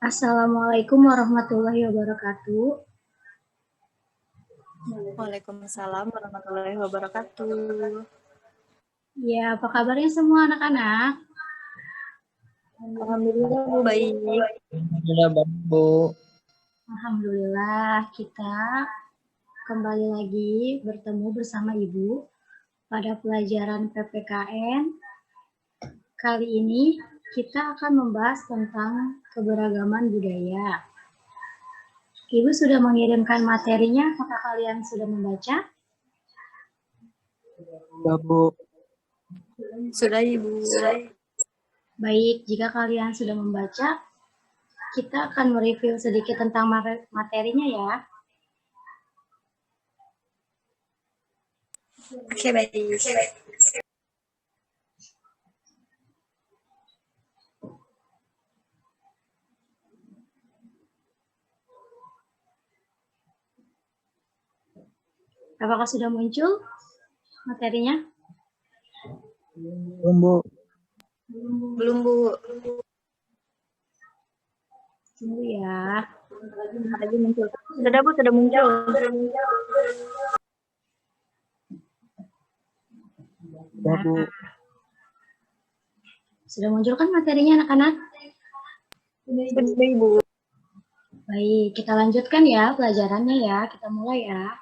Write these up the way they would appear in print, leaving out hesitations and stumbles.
Assalamualaikum warahmatullahi wabarakatuh. Waalaikumsalam warahmatullahi wabarakatuh. Ya, apa kabarnya semua anak-anak? Alhamdulillah, Bu, baik. Alhamdulillah, baik, Bu. Alhamdulillah, kita kembali lagi bertemu bersama Ibu pada pelajaran PPKN. Kali ini kita akan membahas tentang keberagaman budaya. Ibu sudah mengirimkan materinya, apakah kalian sudah membaca? Ya, Bu. Sudah, Ibu. Baik, jika kalian sudah membaca, kita akan mereview sedikit tentang materinya ya. Oke, baik. Apakah sudah muncul materinya? Belum, Bu. Belum, Bu. Tunggu ya. Lagi muncul. Sudah, Bu, sudah muncul. Ya, Bu. Sudah muncul kan materinya anak-anak? Sudah, Ibu. Baik, kita lanjutkan ya pelajarannya ya. Kita mulai ya.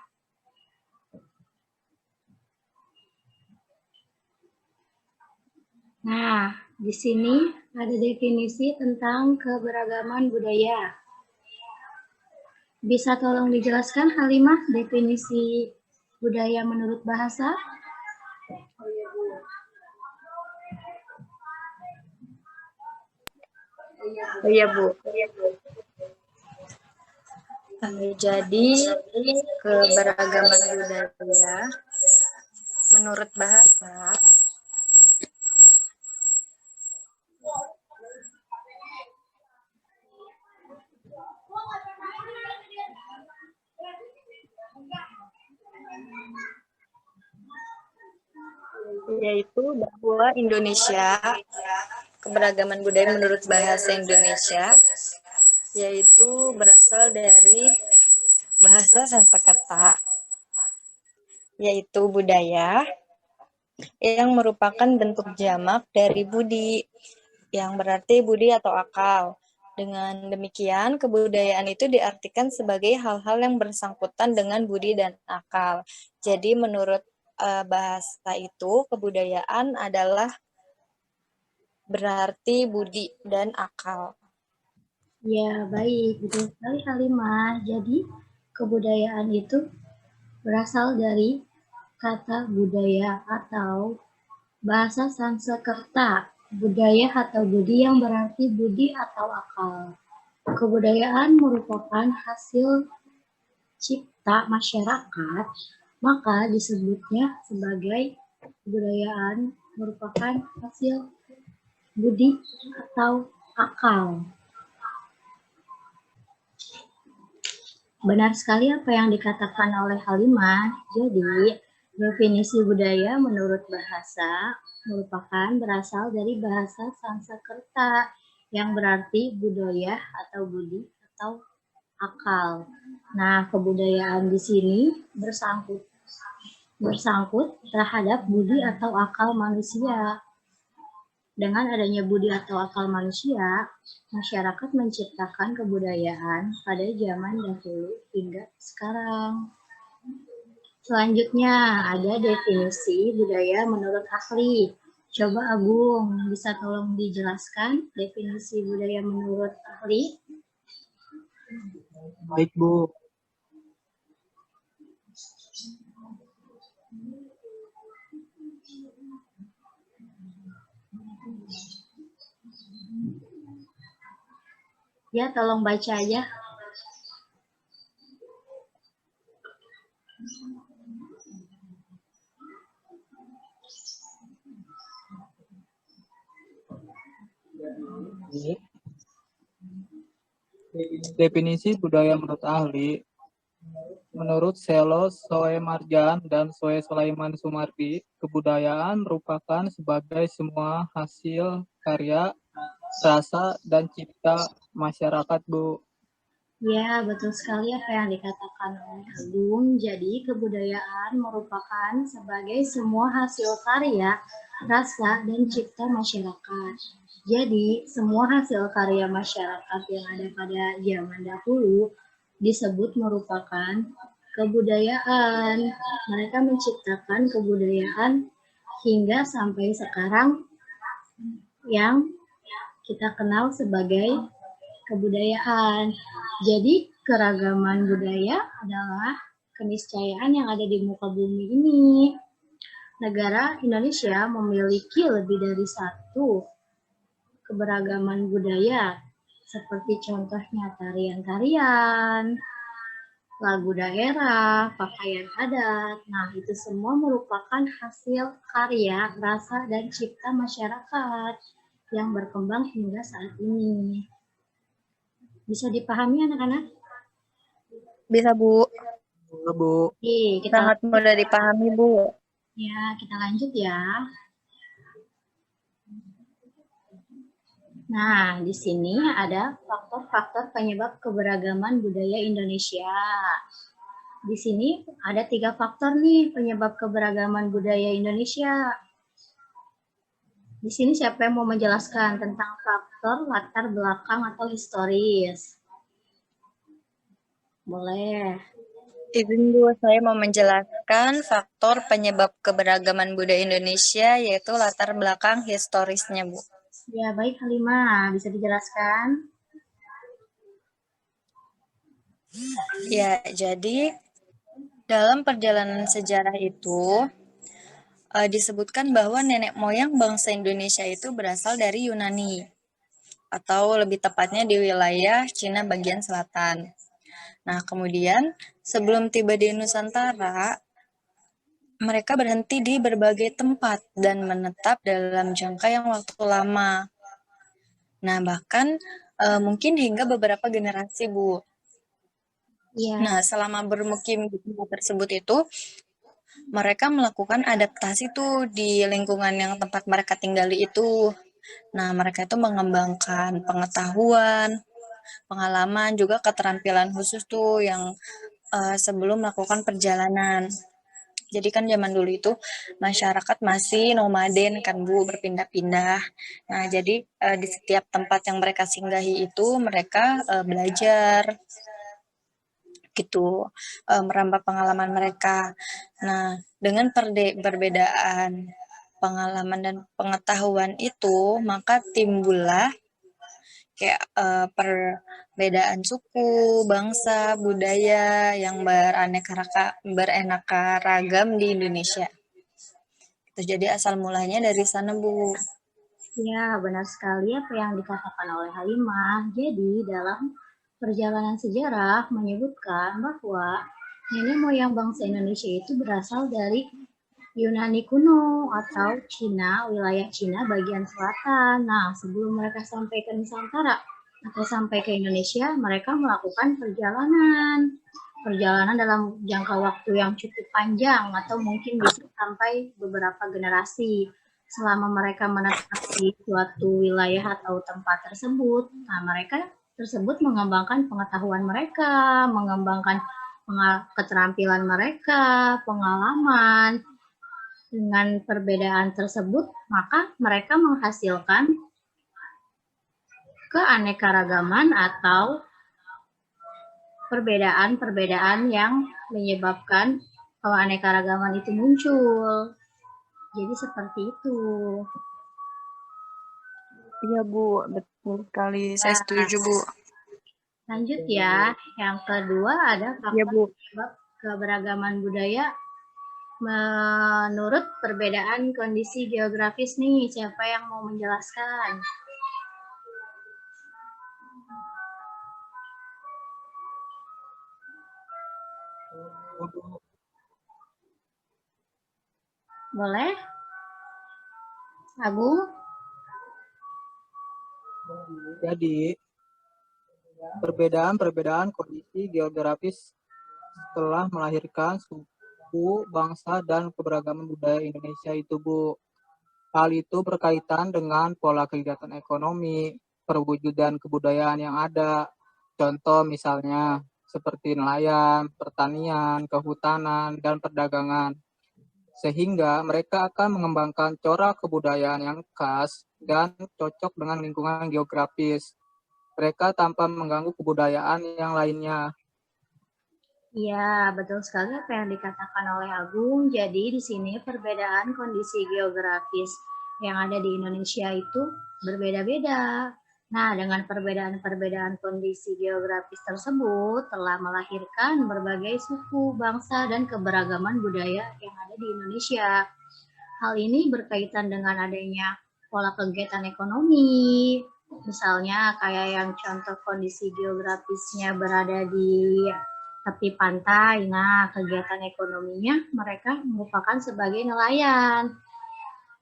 Nah, di sini ada definisi tentang keberagaman budaya. Bisa tolong dijelaskan Halimah definisi budaya menurut bahasa? Iya, Bu. Jadi, keberagaman budaya menurut bahasa yaitu bahwa Indonesia, keberagaman budaya menurut bahasa Indonesia yaitu berasal dari bahasa Sanskerta, yaitu budaya yang merupakan bentuk jamak dari budi, yang berarti budi atau akal. Dengan demikian, kebudayaan itu diartikan sebagai hal-hal yang bersangkutan dengan budi dan akal. Jadi menurut bahasa itu, kebudayaan adalah berarti budi dan akal. Ya, baik. Betul sekali Halimah. Jadi, kebudayaan itu berasal dari kata budaya atau bahasa Sanskerta. Budaya atau budi yang berarti budi atau akal. Kebudayaan merupakan hasil cipta masyarakat, maka disebutnya sebagai kebudayaan merupakan hasil budi atau akal. Benar sekali apa yang dikatakan oleh Halimah. Jadi, definisi budaya menurut bahasa merupakan berasal dari bahasa Sanskerta yang berarti budaya atau budi atau akal. Nah, kebudayaan di sini bersangkut terhadap budi atau akal manusia. Dengan adanya budi atau akal manusia, masyarakat menciptakan kebudayaan pada zaman dahulu hingga sekarang. Selanjutnya ada definisi budaya menurut ahli. Coba Agung, bisa tolong dijelaskan definisi budaya menurut ahli? Baik, Bu. Ya, tolong baca aja. Definisi budaya menurut ahli. Menurut Selo Soemarjan dan Soe Sulaiman Sumardi, kebudayaan merupakan sebagai semua hasil karya rasa, dan cipta masyarakat, Bu. Ya, betul sekali apa yang dikatakan oleh Agung. Jadi, kebudayaan merupakan sebagai semua hasil karya, rasa, dan cipta masyarakat. Jadi, semua hasil karya masyarakat yang ada pada zaman dahulu disebut merupakan kebudayaan. Mereka menciptakan kebudayaan hingga sampai sekarang yang kita kenal sebagai kebudayaan. Jadi, keragaman budaya adalah keniscayaan yang ada di muka bumi ini. Negara Indonesia memiliki lebih dari satu keberagaman budaya, seperti contohnya tarian-tarian, lagu daerah, pakaian adat. Nah, itu semua merupakan hasil karya, rasa, dan cipta masyarakat yang berkembang hingga saat ini. Bisa dipahami anak-anak? Bisa, Bu. Bu. Oke, Sangat mudah dipahami, Bu. Ya, kita lanjut ya. Nah, di sini ada faktor-faktor penyebab keberagaman budaya Indonesia. Di sini ada 3 faktor nih penyebab keberagaman budaya Indonesia. Di sini siapa yang mau menjelaskan tentang faktor latar belakang atau historis? Boleh. Izin Bu, saya mau menjelaskan faktor penyebab keberagaman budaya Indonesia, yaitu latar belakang historisnya, Bu. Ya, baik Halimah. Bisa dijelaskan? Ya, jadi dalam perjalanan sejarah itu disebutkan bahwa nenek moyang bangsa Indonesia itu berasal dari Yunani, atau lebih tepatnya di wilayah Cina bagian selatan. Nah, kemudian sebelum tiba di Nusantara, mereka berhenti di berbagai tempat dan menetap dalam jangka yang waktu lama. Nah, bahkan mungkin hingga beberapa generasi, Bu. Iya. Nah, selama bermukim di tempat tersebut itu, mereka melakukan adaptasi tuh di lingkungan yang tempat mereka tinggali itu. Nah, mereka itu mengembangkan pengetahuan, pengalaman, juga keterampilan khusus tuh yang sebelum melakukan perjalanan. Jadi kan zaman dulu itu masyarakat masih nomaden kan Bu, berpindah-pindah. Nah, jadi di setiap tempat yang mereka singgahi itu mereka belajar gitu, merambah pengalaman mereka. Nah, dengan perbedaan pengalaman dan pengetahuan itu, maka timbullah kayak perbedaan suku, bangsa, budaya yang beraneka ragam di Indonesia. Itu jadi asal mulanya dari sana, Bu. Ya, benar sekali apa yang dikatakan oleh Halimah. Jadi, dalam perjalanan sejarah menyebutkan bahwa nenek moyang bangsa Indonesia itu berasal dari Yunani kuno atau Cina, wilayah Cina bagian selatan. Nah, sebelum mereka sampai ke Nusantara atau sampai ke Indonesia, mereka melakukan perjalanan. Perjalanan dalam jangka waktu yang cukup panjang atau mungkin bisa sampai beberapa generasi. Selama mereka menetap di suatu wilayah atau tempat tersebut, nah mereka tersebut mengembangkan pengetahuan mereka, mengembangkan keterampilan mereka, pengalaman. Dengan perbedaan tersebut, maka mereka menghasilkan keanekaragaman atau perbedaan-perbedaan yang menyebabkan keanekaragaman itu muncul. Jadi seperti itu. Iya, Bu. Betul sekali. Saya setuju, Bu. Lanjut ya. Yang kedua ada Iya, faktor Bu. penyebab keberagaman budaya menurut perbedaan kondisi geografis nih. Siapa yang mau menjelaskan? Boleh? Agung? Jadi, perbedaan kondisi geografis telah melahirkan suku, bangsa, dan keberagaman budaya Indonesia itu, Bu. Hal itu berkaitan dengan pola kegiatan ekonomi, perwujudan kebudayaan yang ada. Contoh misalnya seperti nelayan, pertanian, kehutanan, dan perdagangan. Sehingga mereka akan mengembangkan corak kebudayaan yang khas dan cocok dengan lingkungan geografis mereka tanpa mengganggu kebudayaan yang lainnya. Iya, betul sekali apa yang dikatakan oleh Agung. Jadi di sini perbedaan kondisi geografis yang ada di Indonesia itu berbeda-beda. Nah, dengan perbedaan-perbedaan kondisi geografis tersebut telah melahirkan berbagai suku, bangsa, dan keberagaman budaya yang ada di Indonesia. Hal ini berkaitan dengan adanya pola kegiatan ekonomi, misalnya kayak yang contoh kondisi geografisnya berada di tepi pantai. Nah, kegiatan ekonominya mereka merupakan sebagai nelayan.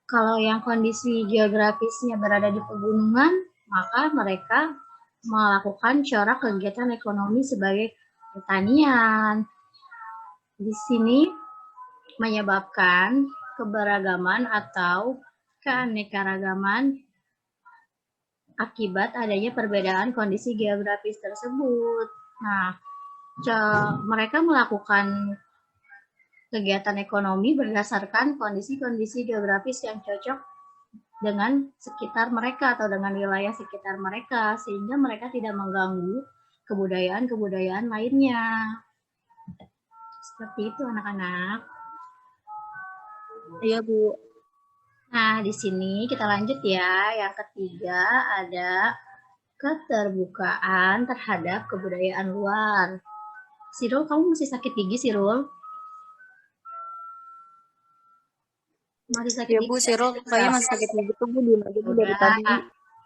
Kalau yang kondisi geografisnya berada di pegunungan, maka mereka melakukan corak kegiatan ekonomi sebagai pertanian. Di sini menyebabkan keberagaman atau keanekaragaman akibat adanya perbedaan kondisi geografis tersebut. Nah, mereka melakukan kegiatan ekonomi berdasarkan kondisi-kondisi geografis yang cocok dengan sekitar mereka atau dengan wilayah sekitar mereka, sehingga mereka tidak mengganggu kebudayaan-kebudayaan lainnya. Seperti itu anak-anak. Iya, Bu. Nah, di sini kita lanjut ya. Yang ketiga ada keterbukaan terhadap kebudayaan luar. Sirul, kamu masih sakit gigi, Sirul? Masih sakit Ya, gigi? Bu, Sirul kayaknya masih sakit gitu, Bu. Diem aja, Bu, dari tadi.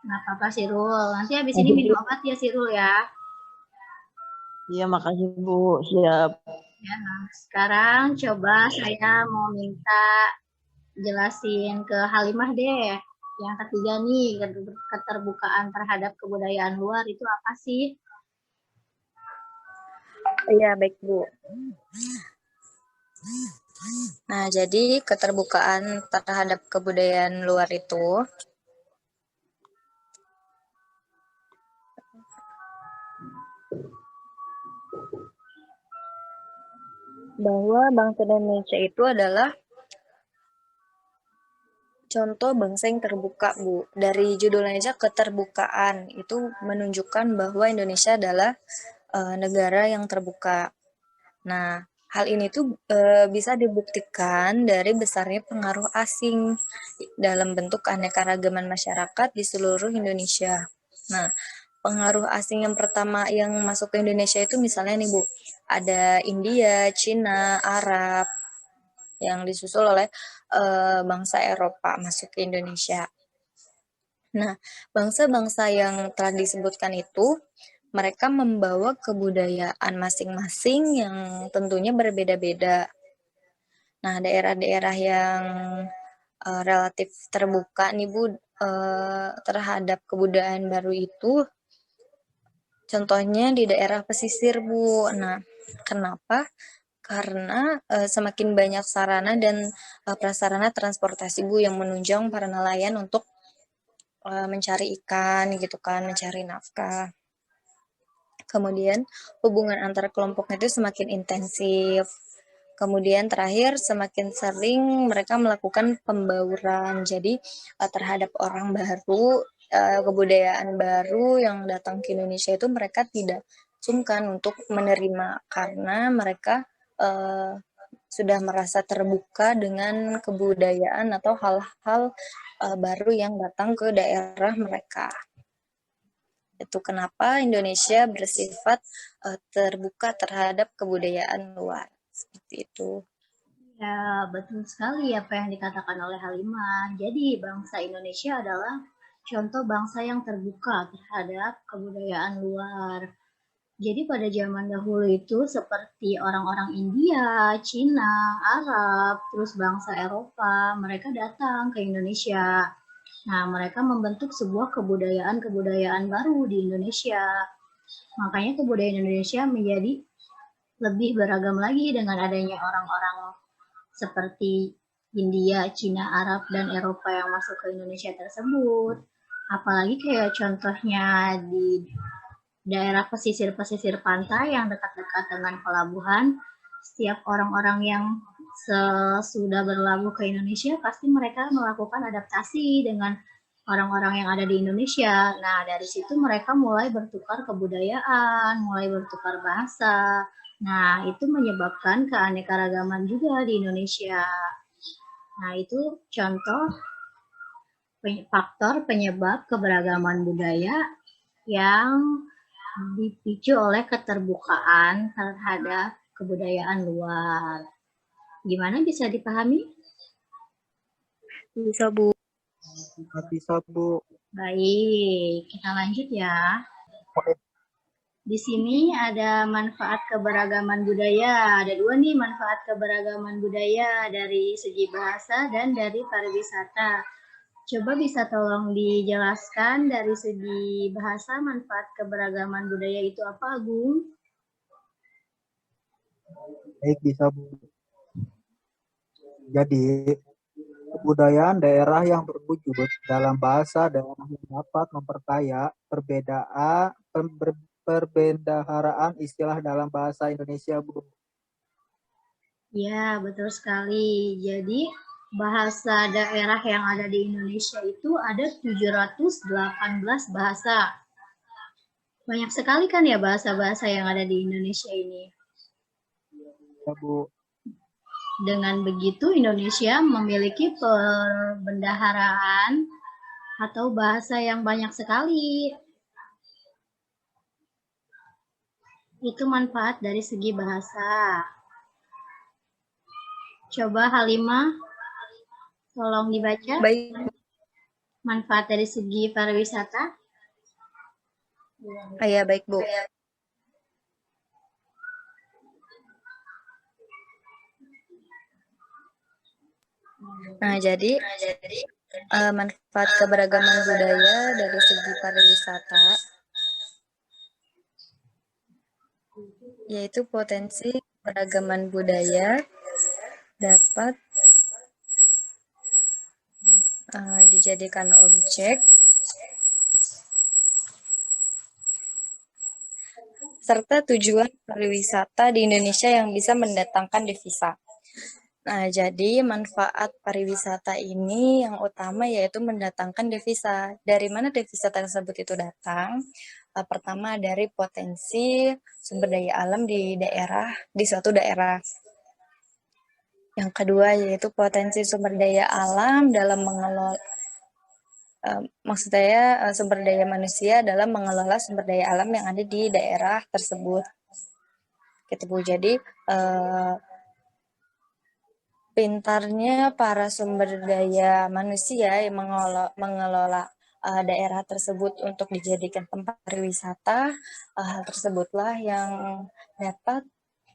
Nggak apa-apa, Sirul. Nanti habis ini minum obat ya, Sirul ya. Iya, makasih Bu. Siap. Ya, nah, sekarang coba saya mau minta jelasin ke Halimah deh. Yang ketiga nih, keterbukaan terhadap kebudayaan luar itu apa sih? Iya, baik, Bu. Nah, jadi keterbukaan terhadap kebudayaan luar itu bahwa bangsa Indonesia itu adalah contoh bangsa yang terbuka, Bu. Dari judulnya aja keterbukaan itu menunjukkan bahwa Indonesia adalah negara yang terbuka. Nah, hal ini tuh bisa dibuktikan dari besarnya pengaruh asing dalam bentuk keanekaragaman masyarakat di seluruh Indonesia. Nah, pengaruh asing yang pertama yang masuk ke Indonesia itu misalnya nih Bu, ada India, Cina, Arab, yang disusul oleh bangsa Eropa masuk ke Indonesia. Nah, bangsa-bangsa yang telah disebutkan itu mereka membawa kebudayaan masing-masing yang tentunya berbeda-beda. Nah, daerah-daerah yang relatif terbuka nih Bu terhadap kebudayaan baru itu contohnya di daerah pesisir Bu. Nah, kenapa? Karena semakin banyak sarana dan prasarana transportasi Bu yang menunjang para nelayan untuk mencari ikan gitu kan, mencari nafkah. Kemudian hubungan antar kelompoknya itu semakin intensif. Kemudian terakhir semakin sering mereka melakukan pembauran. Jadi terhadap orang baru, kebudayaan baru yang datang ke Indonesia itu mereka tidak sungkan untuk menerima karena mereka sudah merasa terbuka dengan kebudayaan atau hal-hal baru yang datang ke daerah mereka. Itu kenapa Indonesia bersifat terbuka terhadap kebudayaan luar. Seperti itu. Ya, betul sekali apa yang dikatakan oleh Halimah. Jadi, bangsa Indonesia adalah contoh bangsa yang terbuka terhadap kebudayaan luar. Jadi pada zaman dahulu itu seperti orang-orang India, Cina, Arab, terus bangsa Eropa, mereka datang ke Indonesia. Nah, mereka membentuk sebuah kebudayaan-kebudayaan baru di Indonesia. Makanya kebudayaan Indonesia menjadi lebih beragam lagi dengan adanya orang-orang seperti India, Cina, Arab, dan Eropa yang masuk ke Indonesia tersebut. Apalagi kayak contohnya di daerah pesisir-pesisir pantai yang dekat-dekat dengan pelabuhan, setiap orang-orang yang sesudah berlabuh ke Indonesia pasti mereka melakukan adaptasi dengan orang-orang yang ada di Indonesia. Nah, dari situ mereka mulai bertukar kebudayaan, mulai bertukar bahasa. Nah, itu menyebabkan keanekaragaman juga di Indonesia. Nah, itu contoh faktor penyebab keberagaman budaya yang dipicu oleh keterbukaan terhadap kebudayaan luar. Gimana, bisa dipahami? Bisa, Bu. Bisa, Bu. Baik, kita lanjut ya. Di sini ada manfaat keberagaman budaya. Ada dua nih manfaat keberagaman budaya dari segi bahasa dan dari pariwisata. Coba bisa tolong dijelaskan dari segi bahasa manfaat keberagaman budaya itu apa, Agung? Baik, bisa, Bu. Jadi, kebudayaan daerah yang berwujud dalam bahasa daerah yang dapat memperkaya perbendaharaan istilah dalam bahasa Indonesia, Bu. Ya, betul sekali. Jadi, bahasa daerah yang ada di Indonesia itu ada 718 bahasa. Banyak sekali kan ya bahasa-bahasa yang ada di Indonesia ini. Ya, Bu. Dengan begitu, Indonesia memiliki perbendaharaan atau bahasa yang banyak sekali. Itu manfaat dari segi bahasa. Coba Halimah, tolong dibaca. Baik. Manfaat dari segi pariwisata. Ya, baik, Bu. Nah, jadi manfaat keberagaman budaya dari segi pariwisata yaitu potensi keberagaman budaya dapat dijadikan objek serta tujuan pariwisata di Indonesia yang bisa mendatangkan devisa. Nah, jadi manfaat pariwisata ini yang utama yaitu mendatangkan devisa. Dari mana devisa tersebut itu datang? Pertama dari potensi sumber daya alam di suatu daerah. Yang kedua yaitu potensi sumber daya alam dalam mengelola, maksud saya sumber daya manusia dalam mengelola sumber daya alam yang ada di daerah tersebut. Gitu, Bu. Jadi pintarnya para sumber daya manusia yang mengelola daerah tersebut untuk dijadikan tempat pariwisata, hal tersebutlah yang dapat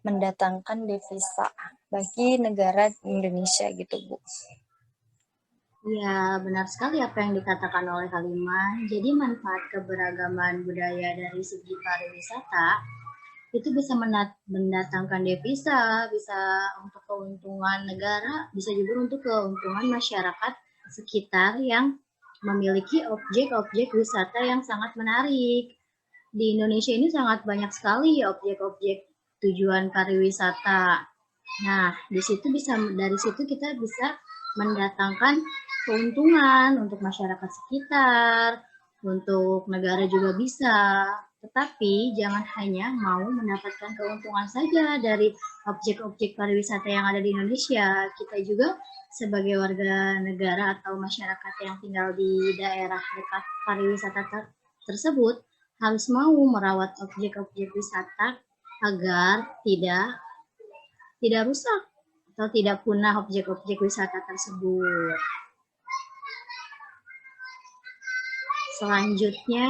mendatangkan devisa bagi negara Indonesia gitu, Bu. Ya, benar sekali apa yang dikatakan oleh Halimah. Jadi manfaat keberagaman budaya dari segi pariwisata itu bisa mendatangkan devisa, bisa untuk keuntungan negara, bisa juga untuk keuntungan masyarakat sekitar yang memiliki objek-objek wisata yang sangat menarik. Di Indonesia ini sangat banyak sekali objek-objek tujuan pariwisata. Nah, dari situ kita bisa mendatangkan keuntungan untuk masyarakat sekitar, untuk negara juga bisa. Tetapi jangan hanya mau mendapatkan keuntungan saja dari objek-objek pariwisata yang ada di Indonesia. Kita juga sebagai warga negara atau masyarakat yang tinggal di daerah dekat pariwisata tersebut harus mau merawat objek-objek wisata agar tidak rusak atau tidak punah objek-objek wisata tersebut. Selanjutnya,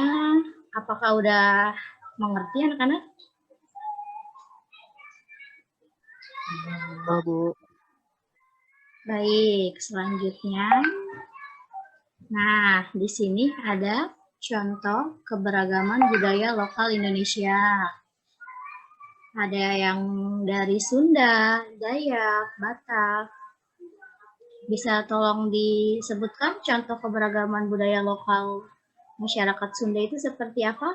apakah udah mengerti anak-anak? Bu. Baik, selanjutnya. Nah, di sini ada contoh keberagaman budaya lokal Indonesia. Ada yang dari Sunda, Dayak, Batak. Bisa tolong disebutkan contoh keberagaman budaya lokal masyarakat Sunda itu seperti apa?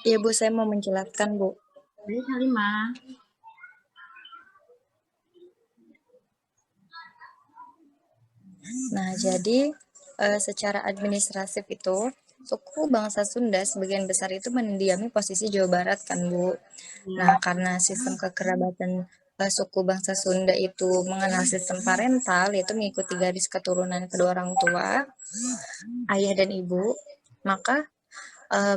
Iya Bu, saya mau menjelaskan Bu. Baik, Halimah. Nah, jadi secara administratif itu suku bangsa Sunda sebagian besar itu mendiami posisi Jawa Barat kan Bu. Nah, karena sistem kekerabatan suku bangsa Sunda itu mengenal sistem parental, yaitu mengikuti garis keturunan kedua orang tua, ayah dan ibu, maka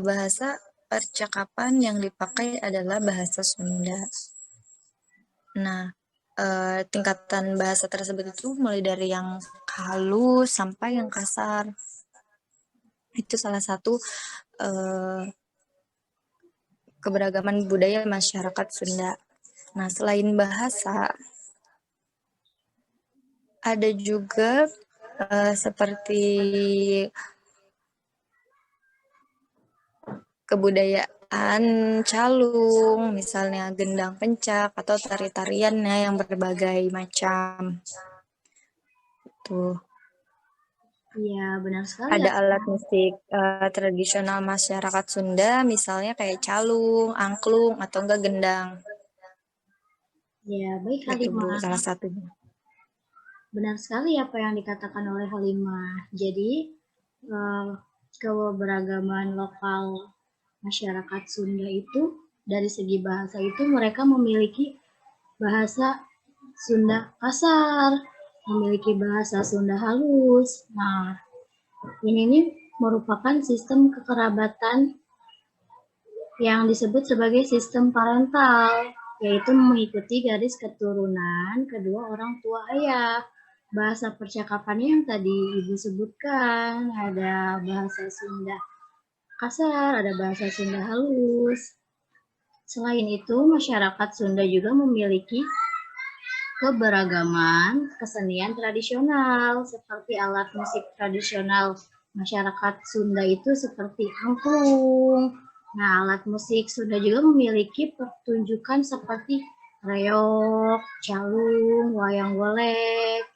bahasa percakapan yang dipakai adalah bahasa Sunda. Nah, tingkatan bahasa tersebut itu mulai dari yang halus sampai yang kasar. Itu salah satu keberagaman budaya masyarakat Sunda. Nah, selain bahasa, ada juga seperti kebudayaan calung, misalnya gendang pencak atau tari-tariannya yang berbagai macam. Tuh. Iya, benar sekali. Ada alat musik tradisional masyarakat Sunda, misalnya kayak calung, angklung, atau enggak gendang. Ya, baik Itu Bu, Halimah. salah satunya. Benar sekali apa yang dikatakan oleh Halimah. Jadi, keberagaman lokal masyarakat Sunda itu dari segi bahasa itu mereka memiliki bahasa Sunda kasar, memiliki bahasa Sunda halus. Nah, ini merupakan sistem kekerabatan yang disebut sebagai sistem parental, yaitu mengikuti garis keturunan kedua orang tua ayah. Bahasa percakapannya yang tadi Ibu sebutkan, ada bahasa Sunda kasar, ada bahasa Sunda halus. Selain itu, masyarakat Sunda juga memiliki keberagaman kesenian tradisional, seperti alat musik tradisional masyarakat Sunda itu seperti angklung. Nah, alat musik Sunda juga memiliki pertunjukan seperti reog, calung, wayang golek,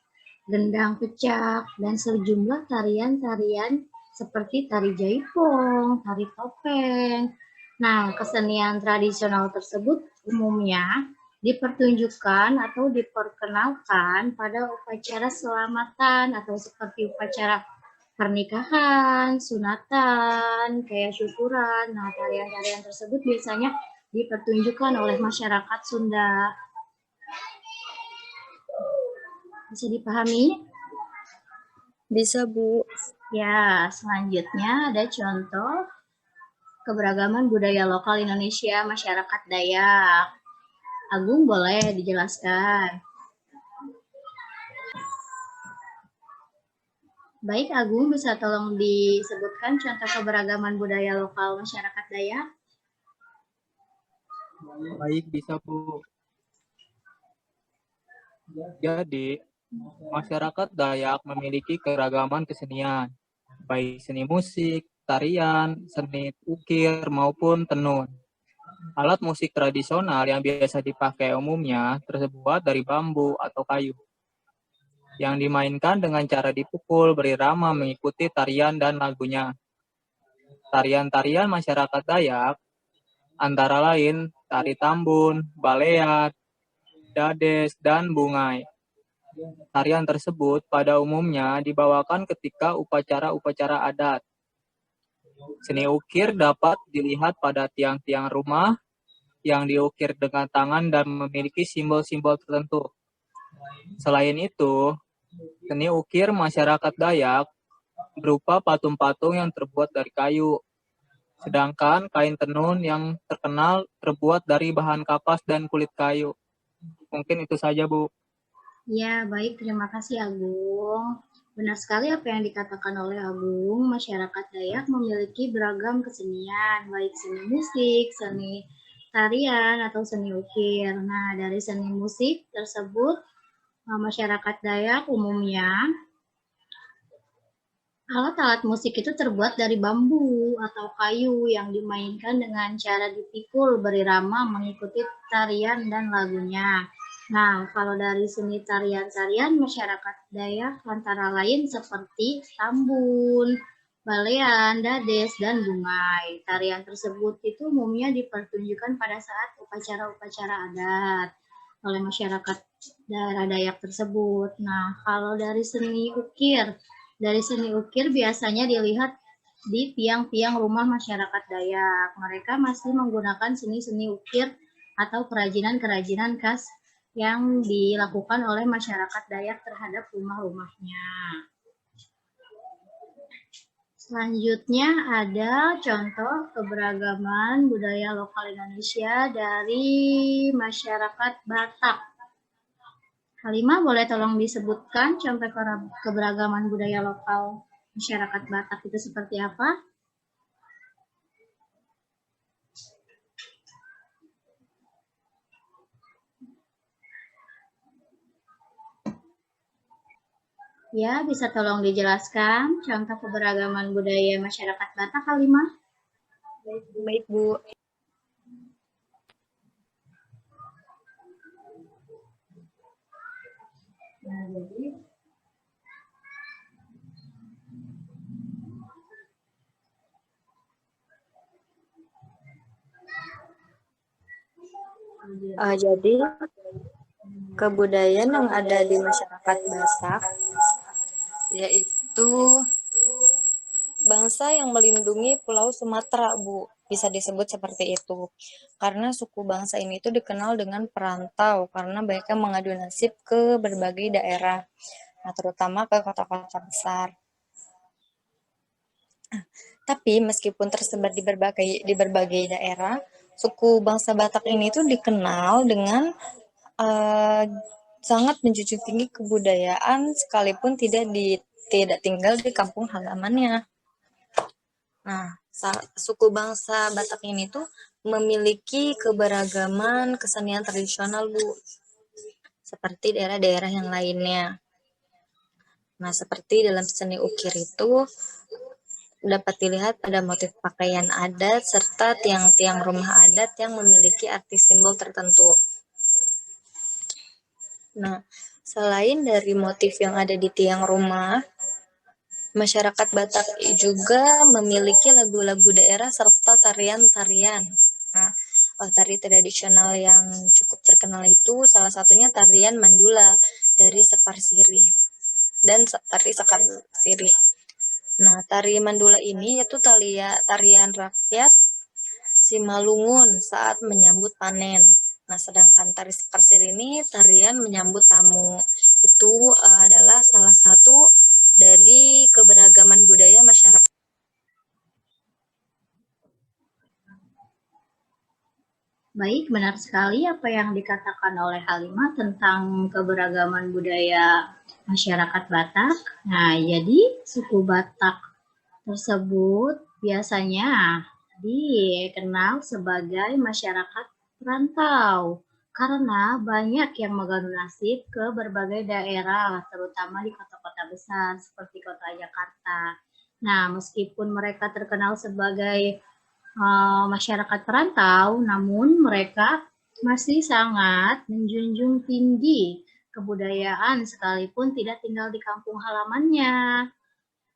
gendang pecak, dan sejumlah tarian-tarian seperti tari jaipong, tari topeng. Nah, kesenian tradisional tersebut umumnya dipertunjukkan atau diperkenalkan pada upacara selamatan atau seperti upacara pernikahan, sunatan, kayak syukuran. Nah, tarian-tarian tersebut biasanya dipertunjukkan oleh masyarakat Sunda. Bisa dipahami? Bisa Bu. Ya, selanjutnya ada contoh keberagaman budaya lokal Indonesia masyarakat Dayak. Agung boleh dijelaskan. Baik, Agung bisa tolong disebutkan contoh keberagaman budaya lokal masyarakat Dayak? Baik, bisa Bu. Jadi, masyarakat Dayak memiliki keragaman kesenian, baik seni musik, tarian, seni ukir, maupun tenun. Alat musik tradisional yang biasa dipakai umumnya terbuat dari bambu atau kayu, yang dimainkan dengan cara dipukul berirama mengikuti tarian dan lagunya. Tarian-tarian masyarakat Dayak antara lain tari tambun, baleat, dades, dan bungai. Tarian tersebut pada umumnya dibawakan ketika upacara-upacara adat. Seni ukir dapat dilihat pada tiang-tiang rumah yang diukir dengan tangan dan memiliki simbol-simbol tertentu. Selain itu, seni ukir masyarakat Dayak berupa patung-patung yang terbuat dari kayu. Sedangkan kain tenun yang terkenal terbuat dari bahan kapas dan kulit kayu. Mungkin itu saja, Bu. Ya, baik. Terima kasih, Agung. Benar sekali apa yang dikatakan oleh Agung. Masyarakat Dayak memiliki beragam kesenian, baik seni musik, seni tarian, atau seni ukir. Nah, dari seni musik tersebut, masyarakat Dayak umumnya alat-alat musik itu terbuat dari bambu atau kayu yang dimainkan dengan cara dipikul berirama mengikuti tarian dan lagunya. Nah, kalau dari seni tarian-tarian masyarakat Dayak antara lain seperti tambun, balean, dades, dan bungai. Tarian tersebut itu umumnya dipertunjukkan pada saat upacara-upacara adat oleh masyarakat daerah Dayak tersebut. Nah, kalau dari seni ukir biasanya dilihat di tiang-tiang rumah masyarakat Dayak. Mereka masih menggunakan seni-seni ukir atau kerajinan-kerajinan khas yang dilakukan oleh masyarakat Dayak terhadap rumah-rumahnya. Selanjutnya ada contoh keberagaman budaya lokal Indonesia dari masyarakat Batak. Halimah, boleh tolong disebutkan contoh keberagaman budaya lokal masyarakat Batak itu seperti apa? Ya, bisa tolong dijelaskan contoh keberagaman budaya masyarakat Batak, Halimah? Baik, Bu. Nah, jadi Jadi kebudayaan yang ada di masyarakat Batak yaitu bangsa yang melindungi Pulau Sumatera, Bu. Bisa disebut seperti itu. Karena suku bangsa ini itu dikenal dengan perantau karena mereka mengadu nasib ke berbagai daerah. Nah, terutama ke kota-kota besar. Tapi meskipun tersebar di berbagai daerah, suku bangsa Batak ini tuh dikenal dengan sangat menjunjung tinggi kebudayaan sekalipun tidak tinggal di kampung halamannya. Nah, suku bangsa Batak ini tuh memiliki keberagaman kesenian tradisional, Bu, seperti daerah-daerah yang lainnya. Nah, seperti dalam seni ukir itu dapat dilihat pada motif pakaian adat serta tiang-tiang rumah adat yang memiliki arti simbol tertentu. Nah, selain dari motif yang ada di tiang rumah, masyarakat Batak juga memiliki lagu-lagu daerah serta tarian-tarian. Nah, tari tradisional yang cukup terkenal itu salah satunya tarian Mandula dari Sekar Siri dan tari Sekar Siri. Nah, tari Mandula ini itu tarian rakyat Simalungun saat menyambut panen. Nah, sedangkan tari Sekar Siri ini tarian menyambut tamu. Itu adalah salah satu dari keberagaman budaya masyarakat. Baik, benar sekali apa yang dikatakan oleh Halimah tentang keberagaman budaya masyarakat Batak. Nah, jadi suku Batak tersebut biasanya dikenal sebagai masyarakat perantau karena banyak yang mengadu nasib ke berbagai daerah, terutama di kota-kota besar seperti kota Jakarta. Nah, meskipun mereka terkenal sebagai masyarakat perantau, namun mereka masih sangat menjunjung tinggi kebudayaan sekalipun tidak tinggal di kampung halamannya.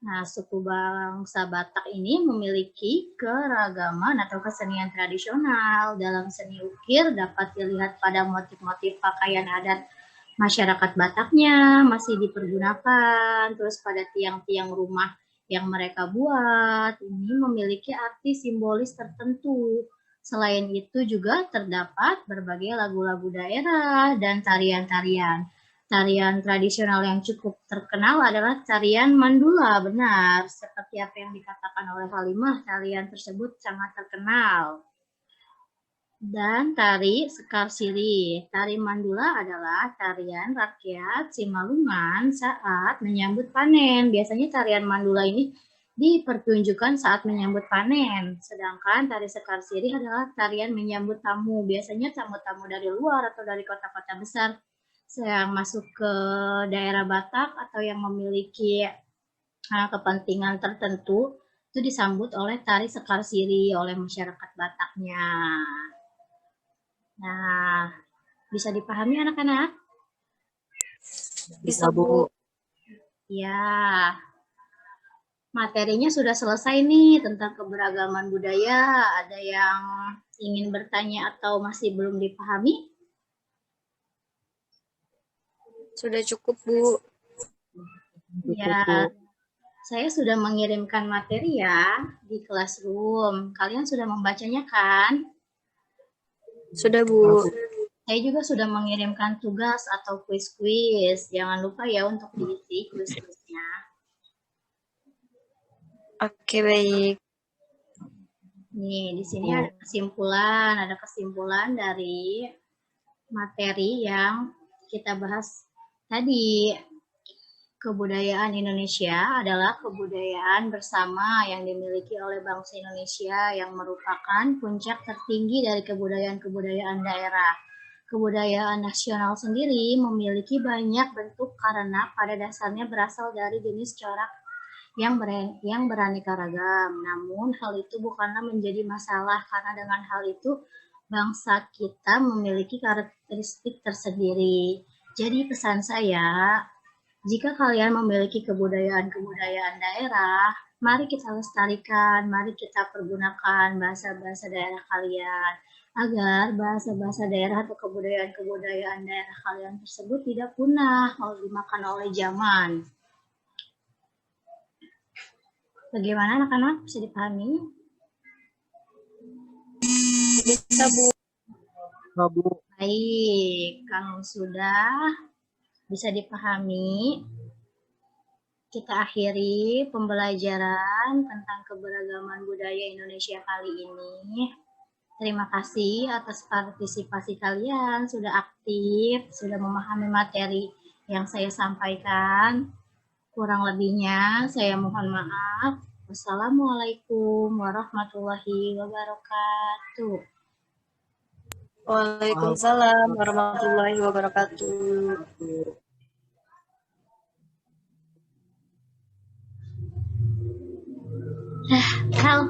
Nah, suku bangsa Batak ini memiliki keragaman atau kesenian tradisional. Dalam seni ukir dapat dilihat pada motif-motif pakaian adat masyarakat Bataknya masih dipergunakan, terus pada tiang-tiang rumah yang mereka buat ini memiliki arti simbolis tertentu. Selain itu juga terdapat berbagai lagu-lagu daerah dan tarian-tarian. Tarian tradisional yang cukup terkenal adalah tarian Mandula, benar. Seperti apa yang dikatakan oleh Halimah, tarian tersebut sangat terkenal. Dan tari Sekar Siri. Tari Mandula adalah tarian rakyat Simalungun saat menyambut panen. Biasanya tarian Mandula ini dipertunjukkan saat menyambut panen. Sedangkan tari Sekar Siri adalah tarian menyambut tamu. Biasanya tamu-tamu dari luar atau dari kota-kota besar yang masuk ke daerah Batak atau yang memiliki kepentingan tertentu itu disambut oleh tari Sekar Siri oleh masyarakat Bataknya. Nah, Bisa dipahami anak-anak? Bisa, Bu. Ya, materinya sudah selesai nih tentang keberagaman budaya. Ada yang ingin bertanya atau masih belum dipahami? Sudah cukup, Bu. Ya, saya sudah mengirimkan materi ya di Classroom. Kalian sudah membacanya kan? Sudah, Bu. Saya juga sudah mengirimkan tugas atau kuis-kuis. Jangan lupa ya untuk diisi kuis-kuisnya. Oke, baik. Nih, di sini ada kesimpulan dari materi yang kita bahas tadi. Kebudayaan Indonesia adalah kebudayaan bersama yang dimiliki oleh bangsa Indonesia yang merupakan puncak tertinggi dari kebudayaan-kebudayaan daerah. Kebudayaan nasional sendiri memiliki banyak bentuk karena pada dasarnya berasal dari jenis corak yang beraneka ragam. Namun hal itu bukanlah menjadi masalah karena dengan hal itu bangsa kita memiliki karakteristik tersendiri. Jadi pesan saya, jika kalian memiliki kebudayaan-kebudayaan daerah, mari kita lestarikan, mari kita pergunakan bahasa-bahasa daerah kalian, agar bahasa-bahasa daerah atau kebudayaan-kebudayaan daerah kalian tersebut tidak punah atau dimakan oleh zaman. Bagaimana anak-anak? Bisa dipahami? Bisa, Bu. Baik, kalau sudah bisa dipahami, kita akhiri pembelajaran tentang keberagaman budaya Indonesia kali ini. Terima kasih atas partisipasi kalian, sudah aktif, sudah memahami materi yang saya sampaikan. Kurang lebihnya saya mohon maaf. Wassalamualaikum warahmatullahi wabarakatuh. Waalaikumsalam warahmatullahi wabarakatuh. Hal